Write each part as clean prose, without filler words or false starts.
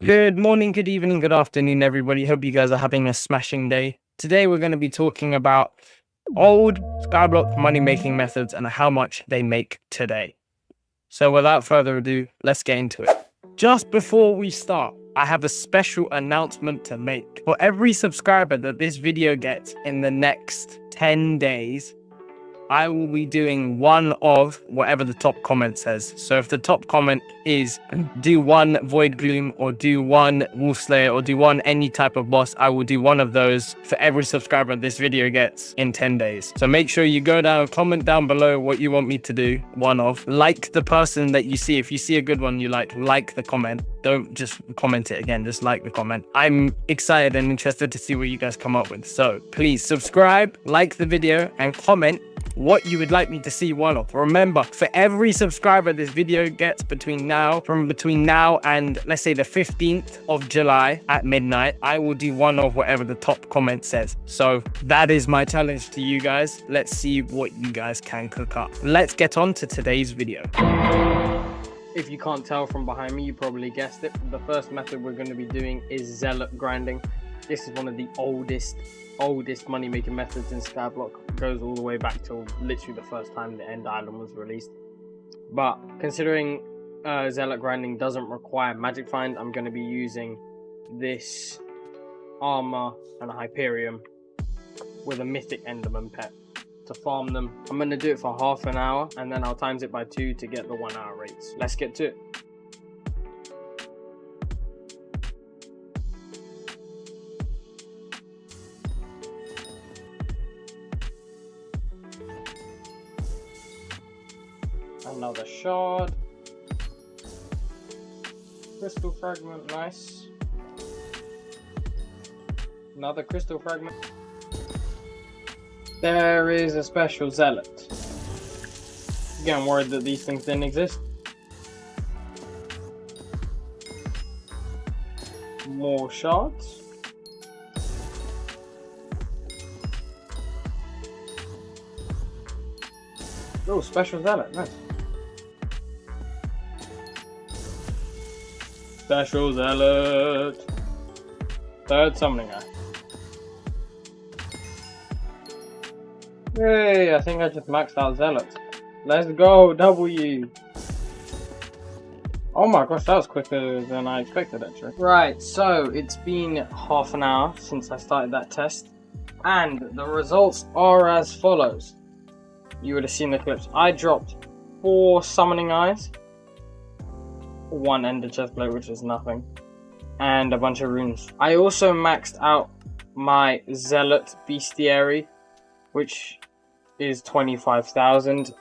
Good morning, good evening, good afternoon, everybody. Hope you guys are having a smashing day. Today, we're going to be talking about old Skyblock money-making methods and how much they make today. So without further ado, let's get into it. Just before we start, I have a special announcement to make. For every subscriber that this video gets in the next 10 days, I will be doing one of whatever the top comment says. So if the top comment is do one Void Gloom or do one Wolf Slayer or do one any type of boss, I will do one of those for every subscriber this video gets in 10 days. So make sure you go down, comment down below what you want me to do one of. Like the person that you see. If you see a good one you like the comment. Don't just comment it again, just like the comment. I'm excited and interested to see what you guys come up with. So please subscribe, like the video and comment what you would like me to see one of. Remember, for every subscriber this video gets between now and let's say the 15th of July at midnight, I will do one of whatever the top comment says. So that is my challenge to you guys. Let's see what you guys can cook up. Let's get on to today's video. If you can't tell from behind me, you probably guessed it. The first method we're going to be doing is zealot grinding. This is one of the oldest money-making methods in Skyblock. It goes all the way back to literally the first time the End Island was released. But considering zealot grinding doesn't require magic find, I'm going to be using this armor and a Hyperium with a mythic Enderman pet to farm them. I'm going to do it for half an hour and then I'll times it by 2 to get the 1 hour rates. Let's get to it. Another shard. Crystal fragment, nice. Another crystal fragment. There is a special zealot. Getting worried that these things didn't exist. More shards. Oh, special zealot, nice. Special zealot. Third summoning eye. Yay, I think I just maxed out zealot. Let's go, W. Oh my gosh, that was quicker than I expected actually. Right, so it's been half an hour since I started that test. And the results are as follows. You would have seen the clips. I dropped 4 summoning eyes. 1 ender chestplate, which is nothing, and a bunch of runes. I also maxed out my zealot bestiary, which is 25,000.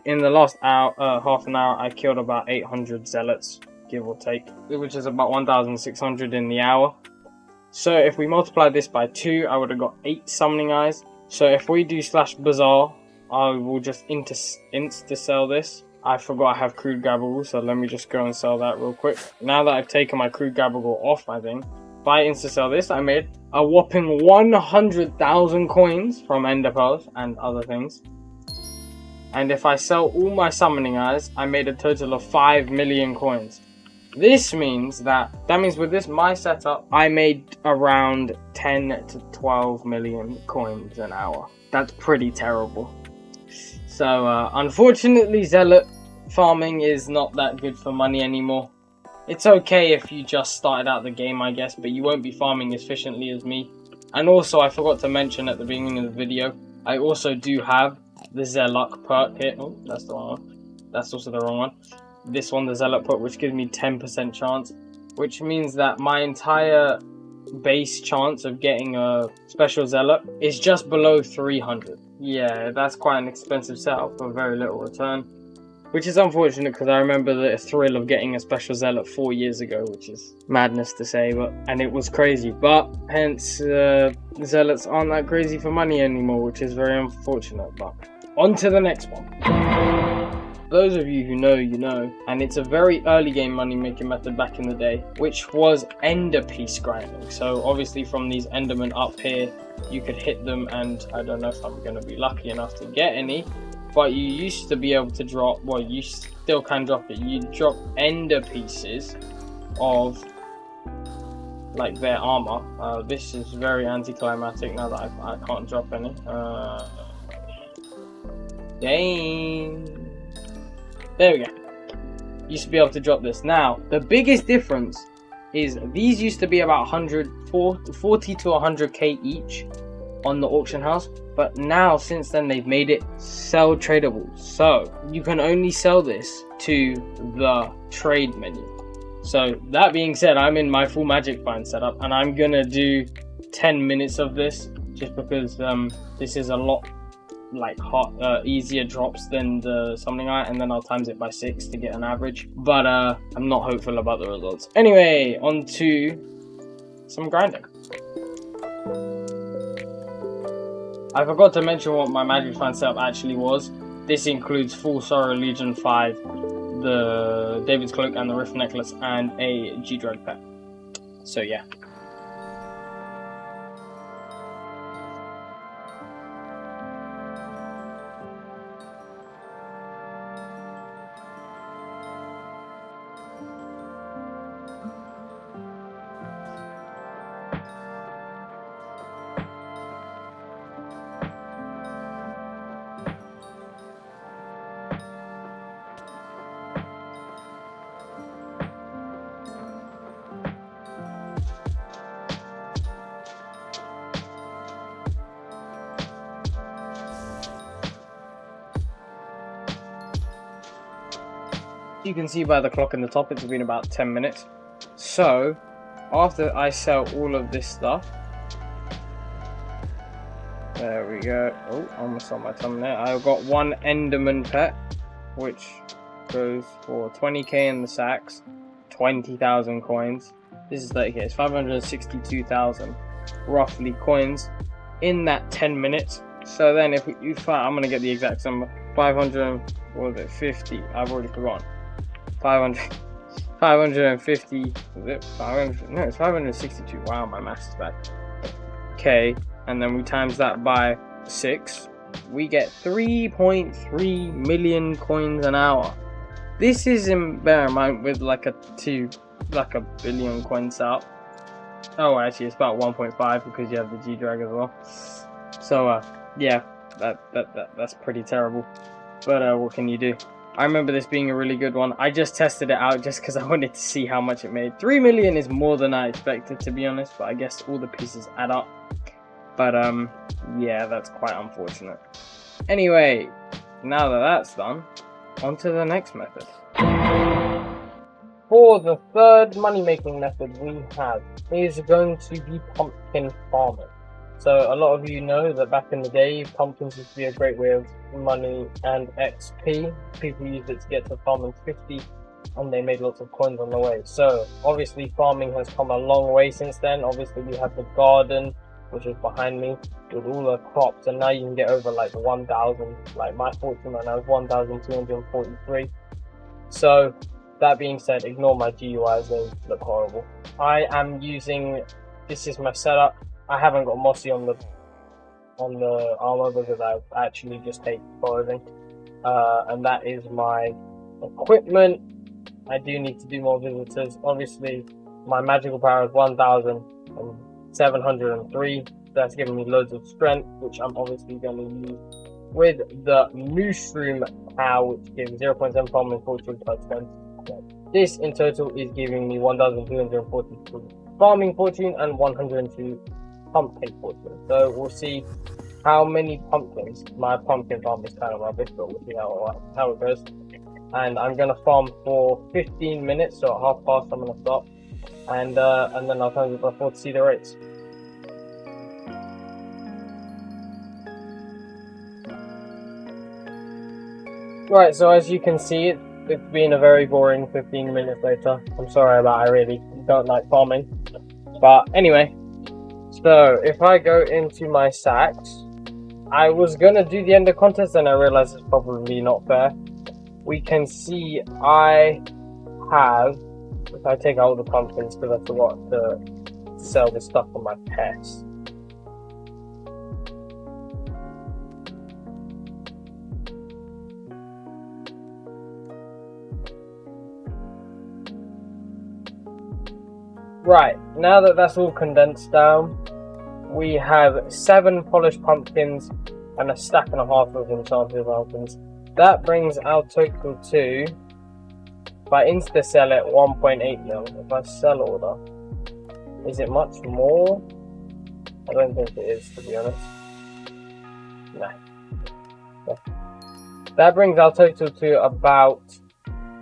In the last hour, half an hour, I killed about 800 zealots, give or take, which is about 1,600 in the hour. So if we multiply this by 2, I would have got 8 summoning eyes. So if we do /bazaar, I will just insta sell this. I forgot I have crude gabble, so let me just go and sell that real quick. Now that I've taken my crude gabble off my thing, if I insta-sell this, I made a whopping 100,000 coins from ender pearls and other things. And if I sell all my summoning eyes, I made a total of 5 million coins. This means with this, my setup, I made around 10 to 12 million coins an hour. That's pretty terrible. So unfortunately, zealot farming is not that good for money anymore. It's okay if you just started out the game, I guess, but you won't be farming as efficiently as me. And also, I forgot to mention at the beginning of the video, I also do have the zealot perk here. Oh, that's the wrong one. That's also the wrong one. This one, the zealot perk, which gives me 10% chance, which means that my entire base chance of getting a special zealot is just below 300. Yeah, that's quite an expensive setup for very little return, which is unfortunate because I remember the thrill of getting a special zealot 4 years ago, which is madness to say, and it was crazy. But hence, zealots aren't that crazy for money anymore, which is very unfortunate. But on to the next one. Those of you who know, you know, and it's a very early game money making method back in the day, which was ender piece grinding. So obviously from these endermen up here, you could hit them, and I don't know if I'm going to be lucky enough to get any, but you used to be able to drop, well, you still can drop it, you drop ender pieces of like their armor. This is very anticlimactic now that I can't drop any. Dang. There we go. Used to be able to drop this. Now, the biggest difference is these used to be about 40 to 100k each on the auction house, but now since then they've made it sell tradable. So you can only sell this to the trade menu. So that being said, I'm in my full magic find setup and I'm gonna do 10 minutes of this just because this is a lot like easier drops than the summoning eye, and then I'll times it by 6 to get an average, but I'm not hopeful about the results. Anyway, on to some grinding. I forgot to mention what my magic find setup actually was. This includes full Sorrow Legion 5, the David's Cloak and the Rift Necklace, and a G-Drag pet. So yeah. You can see by the clock in the top it's been about 10 minutes. So after I sell all of this stuff, there we go. Oh, I almost saw my thumbnail. I've got one Enderman pet, which goes for 20k in the sacks, 20,000 coins. This is 30k, it's 562,000 roughly coins in that 10 minutes. So then if you find, I'm gonna get the exact number, 500, what was it, 50, I've already forgotten. 550, is it 500? No, it's 562. Wow, my maths is bad. Okay, and then we times that by 6, we get 3.3 million coins an hour. This is in bear in mind with like a billion coins out. Oh, actually, it's about 1.5 because you have the G-Drag as well. So yeah, that's pretty terrible. But what can you do? I remember this being a really good one. I just tested it out just because I wanted to see how much it made. 3 million is more than I expected, to be honest, but I guess all the pieces add up. But yeah, that's quite unfortunate. Anyway, now that that's done, on to the next method. For the third money-making method we have is going to be pumpkin farming. So a lot of you know that back in the day, pumpkins used to be a great way of money and XP. People used it to get to farming 50 and they made lots of coins on the way. So obviously farming has come a long way since then. Obviously we have the garden, which is behind me, with all the crops, and now you can get over like 1,000. Like my fortune right now is 1,243. So that being said, ignore my GUIs, they look horrible. I am using, this is my setup. I haven't got Mossy on the armor because I actually just hate clothing. And that is my equipment. I do need to do more visitors. Obviously, my magical power is 1,703. That's giving me loads of strength, which I'm obviously going to use with the mushroom power, which gives 0.7 farming fortune per 20. This in total is giving me 1,243 farming fortune and 102 pumpkin fortune. So we'll see how many pumpkins. My pumpkin farm is kind of rubbish, but we'll see how it goes. And I'm gonna farm for 15 minutes, so at past I'm gonna stop, and then I'll turn it by 4 to see the rates. Right, so as you can see, it's been a very boring 15 minutes later. I'm sorry about I really don't like farming, but anyway. So if I go into my sacks, I was gonna do the ender contest and I realized it's probably not fair. We can see I have, if I take out all the pumpkins because I forgot to sell the stuff for my pets. Right, now that that's all condensed down, we have 7 polished pumpkins and a stack and a half of enchanted pumpkins. That brings our total to, if I insta sell it, 1.8 mil. If I sell order, is it much more? I don't think it is, to be honest. Nah. Yeah. That brings our total to about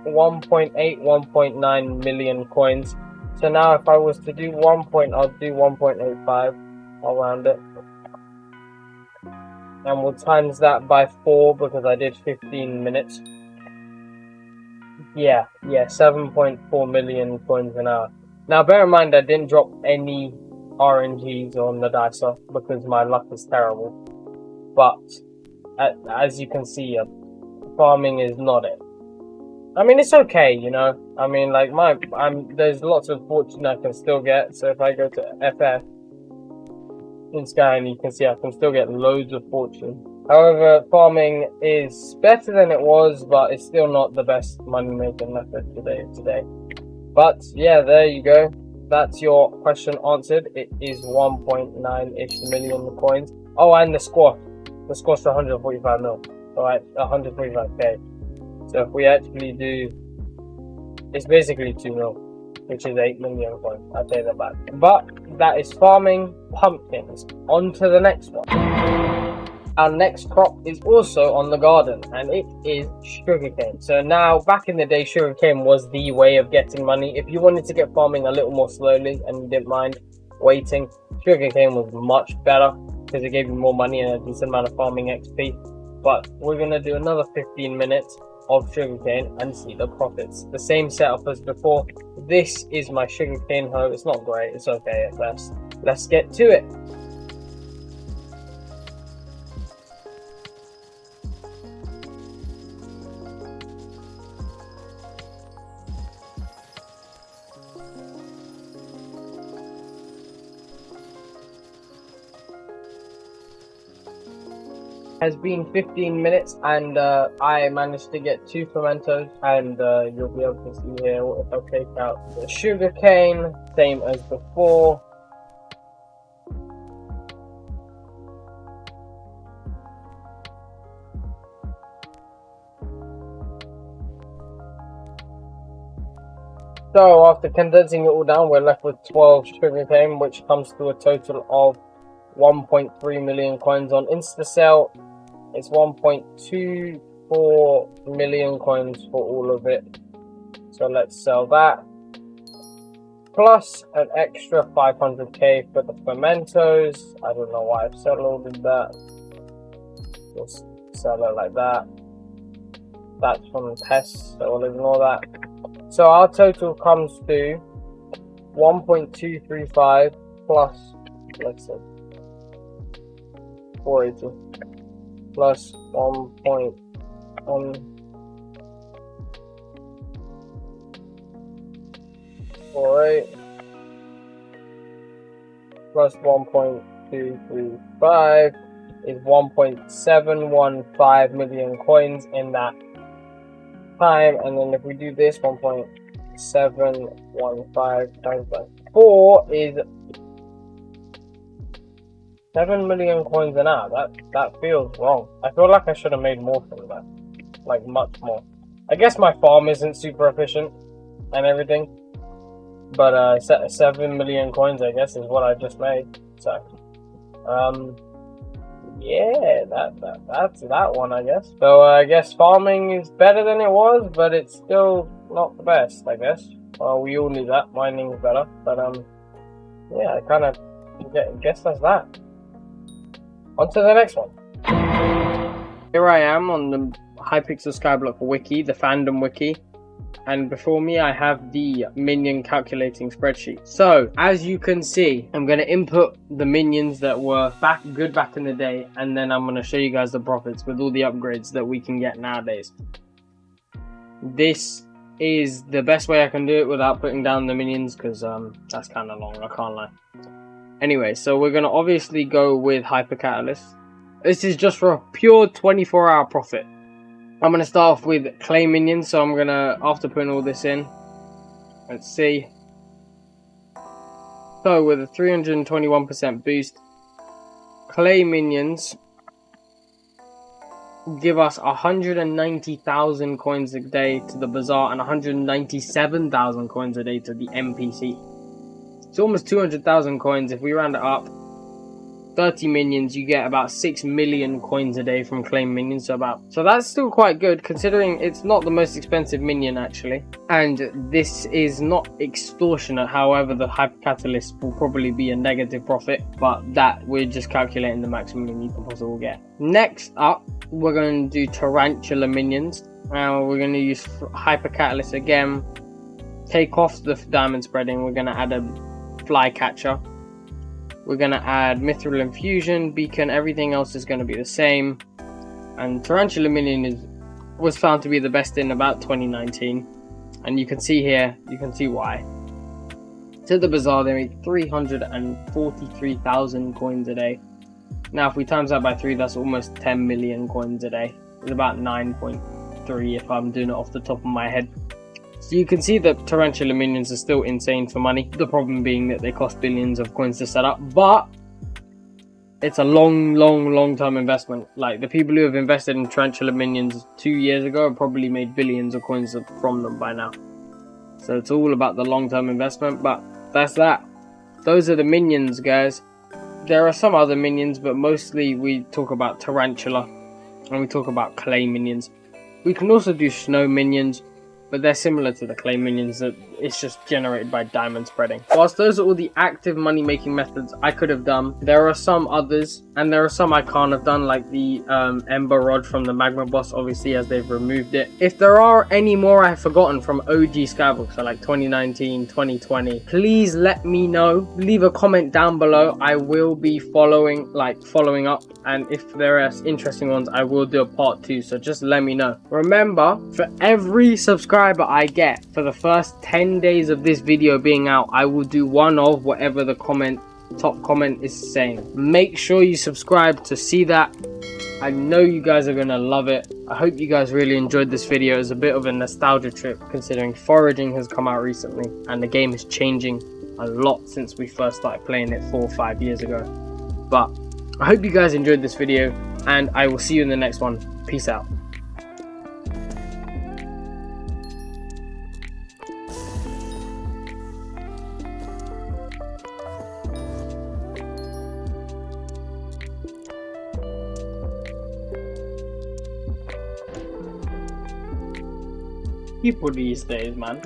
1.8, 1.9 million coins. So now if I was to do I'll do 1.85. I'll round it. And we'll times that by 4 because I did 15 minutes. Yeah, 7.4 million coins an hour. Now bear in mind I didn't drop any RNGs on the dicer because my luck is terrible. But as you can see, farming is not it. I mean, it's okay, you know. I mean, like there's lots of fortune I can still get. So if I go to FF in Sky, and you can see I can still get loads of fortune. However, farming is better than it was, but it's still not the best money making method today. But yeah, there you go. That's your question answered. It is 1.9-ish million coins. Oh, and the squash. The squash to 145 mil. Alright, 145k. So if we actually do, it's basically 2 mil, which is 8 million coins. I'll take that back. But that is farming pumpkins. On to the next one. Our next crop is also on the garden, and it is sugarcane. So now, back in the day, sugarcane was the way of getting money. If you wanted to get farming a little more slowly and you didn't mind waiting, sugarcane was much better because it gave you more money and a decent amount of farming XP. But we're going to do another 15 minutes of sugarcane and see the profits. The same setup as before. This is my sugarcane hoe. It's not great, it's okay at best. Let's get to it. Has been 15 minutes and I managed to get 2 fermentos, and you'll be able to see here if I take out the sugarcane, same as before. So after condensing it all down, we're left with 12 sugarcane, which comes to a total of 1.3 million coins on InstaSell. It's 1.24 million coins for all of it. So let's sell that. Plus an extra 500k for the fermentos. I don't know why I've downloaded that. Just sell it like that. That's from tests, so we'll ignore that. So our total comes to 1.235 plus, let's say, 480 plus 1.148 plus 1.235 is 1.715 million coins in that time. And then if we do this, 1.715 times by 4 is 7 million coins an hour. That feels wrong. I feel like I should have made more from that. Like, much more. I guess my farm isn't super efficient and everything. But 7 million coins, I guess, is what I just made. So, yeah, that's that one, I guess. So I guess farming is better than it was, but it's still not the best, I guess. Well, we all knew that. Mining is better. But, yeah, I kind of guess that's that. On to the next one. Here I am on the Hypixel Skyblock wiki, the fandom wiki. And before me, I have the minion calculating spreadsheet. So, as you can see, I'm going to input the minions that were good back in the day. And then I'm going to show you guys the profits with all the upgrades that we can get nowadays. This is the best way I can do it without putting down the minions, because that's kind of long, I can't lie. Anyway, so we're going to obviously go with Hyper Catalyst. This is just for a pure 24-hour profit. I'm going to start off with clay minions, so I'm going to, after putting all this in, let's see. So with a 321% boost, clay minions give us 190,000 coins a day to the bazaar and 197,000 coins a day to the NPC. It's almost 200,000 coins. If we round it up, 30 minions, you get about 6 million coins a day from claim minions. So that's still quite good, considering it's not the most expensive minion actually, and this is not extortionate. However, the hyper catalyst will probably be a negative profit, but that we're just calculating the maximum you can possibly get. Next up, we're going to do tarantula minions. Now we're going to use hyper catalyst again, take off the diamond spreading. We're going to add a fly catcher. We're going to add mithril infusion, beacon, everything else is going to be the same. And tarantula minion was found to be the best in about 2019. And you can see here, you can see why. To the bazaar, they make 343,000 coins a day. Now if we times that by 3, that's almost 10 million coins a day. It's about 9.3 if I'm doing it off the top of my head. So you can see that tarantula minions are still insane for money. The problem being that they cost billions of coins to set up, but it's a long term investment. Like the people who have invested in tarantula minions 2 years ago have probably made billions of coins from them by now. So it's all about the long term investment, but that's that. Those are the minions, guys. There are some other minions, but mostly we talk about tarantula and we talk about clay minions. We can also do snow minions, but they're similar to the clay minions, that it's just generated by diamond spreading. Whilst those are all the active money making methods I could have done, there are some others, and there are some I can't have done, like the ember rod from the magma boss, obviously, as they've removed it. If there are any more I have forgotten from OG Skyblock, so like 2019, 2020, please let me know. Leave a comment down below. I will be following up, and if there are interesting ones, I will do a part 2, so just let me know. Remember, for every subscriber I get for the first 10 days of this video being out, I will do one of whatever the top comment is saying. Make sure you subscribe to see that. I know you guys are gonna love it. I hope you guys really enjoyed this video. It's a bit of a nostalgia trip, considering foraging has come out recently and the game is changing a lot since we first started playing it 4 or 5 years ago. But I hope you guys enjoyed this video, and I will see you in the next one. Peace out. People these days, man.